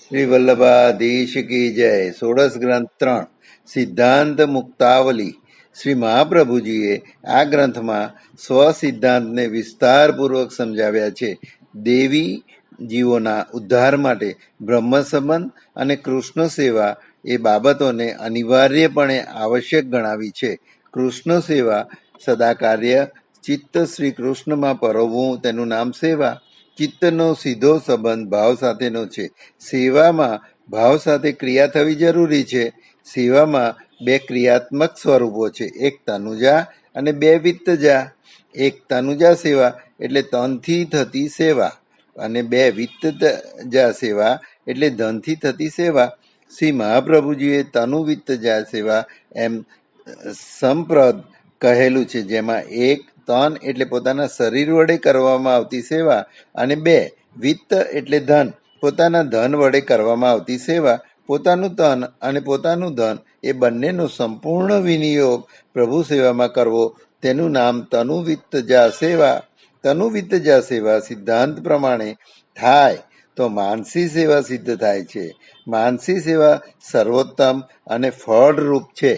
શ્રી વલ્લભાધીશ કી જય. ષોડશ ગ્રંથ 3 સિદ્ધાંત મુક્તાવલી. શ્રી મહાપ્રભુજીએ આ ગ્રંથમાં સ્વ સિદ્ધાંતને વિસ્તારપૂર્વક સમજાવ્યા છે. દેવી જીવોના ઉદ્ધાર માટે બ્રહ્મ સંબંધ અને કૃષ્ણ સેવા એ બાબતોને અનિવાર્યપણે આવશ્યક ગણાવી છે. કૃષ્ણ સેવા સદા કાર્ય, ચિત્ત શ્રી કૃષ્ણમાં પરોવવું તેનું નામ સેવા. ચિત્તનો સીધો સંબંધ ભાવ સાથેનો છે. સેવામાં ભાવ સાથે ક્રિયા થવી જરૂરી છે. સેવામાં બે ક્રિયાત્મક સ્વરૂપો છે, એક તનુજા અને બે વિત્તજા. એક તનુજા સેવા એટલે તનથી થતી સેવા અને બે વિત્તજા સેવા એટલે ધનથી થતી સેવા. શ્રી મહાપ્રભુજીએ તનુ વિત્તજા સેવા એમ સંપ્રદ કહેલું છે, જેમાં એક તન એટલે પોતાના શરીર વડે કરવામાં આવતી સેવા અને બે વિત્ત એટલે ધન, પોતાના ધન વડે કરવામાં આવતી સેવા. પોતાનું તન અને પોતાનું ધન એ બંનેનો સંપૂર્ણ વિનિયોગ પ્રભુ સેવામાં કરવો તેનું નામ તનુ વિત્તજા સેવા. તનુ વિત્તજા સેવા સિદ્ધાંત પ્રમાણે થાય તો માનસી સેવા સિદ્ધ થાય છે. માનસી સેવા સર્વોત્તમ અને ફળરૂપ છે.